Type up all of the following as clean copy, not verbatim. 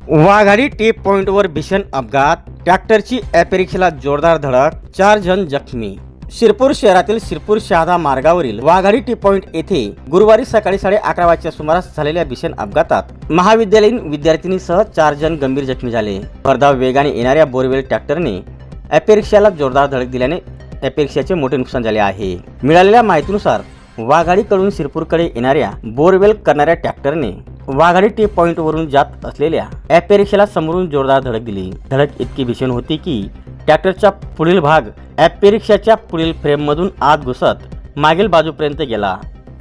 Waghadi T पॉइंटवर भीषण अपघात, ट्रॅक्टरची ॲपेरिक्सला जोरदार धडक, 4 जण जखमी। शिरपूर शहरातील शिरपूर शहादा मार्गावरील वाघाडी टी पॉइंट येथे गुरुवारी सकाळी 11:30 वाजच्या सुमारास झालेल्या भीषण अपघातात महाविद्यालयीन विद्यार्थिनीसह 4 जण गंभीर जखमी झाले। भरधाव वेगाने येणाऱ्या बोरवेल ट्रॅक्टरने ॲपेरिक्सला जोरदार धडक दिल्याने ॲपेरिक्सचे मोठे नुकसान झाले आहे। मिळालेल्या माहितीनुसार वाघाडीकडून शिरपूरकडे येणाऱ्या बोरवेल करणाऱ्या ट्रॅक्टरने वाघाडी टी पॉइंट वरून जात असलेल्या ॲपेरिक्सला समोरून जोरदार धडक दिली। धडक इतकी भीषण होती की ट्रॅक्टरचा पुढील भाग ॲपेरिक्सच्या पुढील फ्रेममधून आत घुसत मागील बाजूपर्यंत गेला।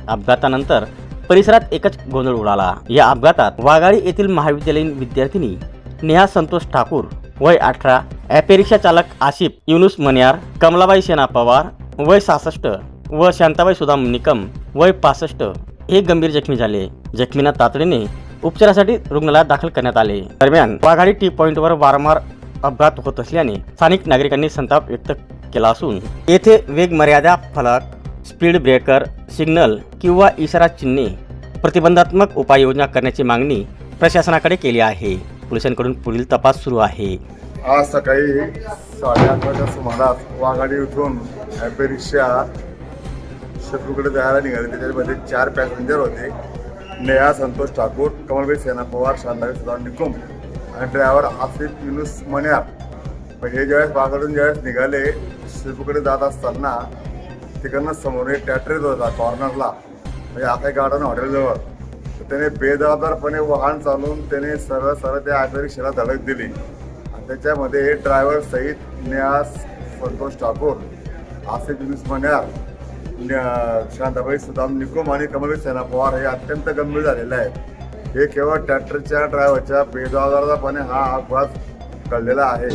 अपघातानंतर परिसरात एकच गोंधळ उडाला। या अपघातात वाघाडी येथील महाविद्यालयीन विद्यार्थिनी नेहा संतोष ठाकूर वय 18, ॲपेरिक्सा चालक आसिफ युनुस मन्यार, कमलाबाई सेना पवार वय 66 व शांताबाई सुदाम निकम वय 65 हे गंभीर जखमी झाले। जखमींना तातडीने उपचारासाठी रुग्णालयात दाखल करण्यात आले। दरम्यान वाघाडी टी पॉइंटवर वारंवार अपघात होत असल्याने स्थानिक नागरिकांनी संताप व्यक्त केला असून येथे वेग मर्यादा फलक, स्पीड ब्रेकर, सिग्नल किंवा इशारा चिन्हे, प्रतिबंधात्मक उपाययोजना करण्याची मागणी प्रशासनाकडे केली आहे। पोलिसांकडून पुढील तपास सुरू आहे। आज सकाळी 8:30 वाजता सुमारास वाघाडी इथून ॲपेरिक्सा शिरपूरकडे जायला निघाले। त्याच्यामध्ये 4 पॅसेंजर होते, नेहा संतोष ठाकूर, कमलबाई सेना पवार, शांताबाई सुदाम निकम आणि ड्रायव्हर आसिफ युनुस मन्यार। हे ज्यावेळेस वाघाडून ज्यावेळेस निघाले शिरपूरकडे जात असताना तिकडनं समोर एक ट्रॅक्टर येत होता कॉर्नरला, म्हणजे आकाई गार्डन हॉटेलजवळ। तर त्याने बेजबाबदारपणे वाहन चालवून त्याने सरळ त्या ॲपेरिक्साला धडक दिली आणि त्याच्यामध्ये ड्रायव्हर सहित नेहा संतोष ठाकूर, आसिफ युनुस मन्यार, शांताबाई सुदाम निकम आणि कमलबाई सेना पवार हे अत्यंत गंभीर झालेले आहेत। हे केवळ ट्रॅक्टरच्या ड्रायव्हरच्या बेजबाबदारपणे हा अपघात घडलेला आहे।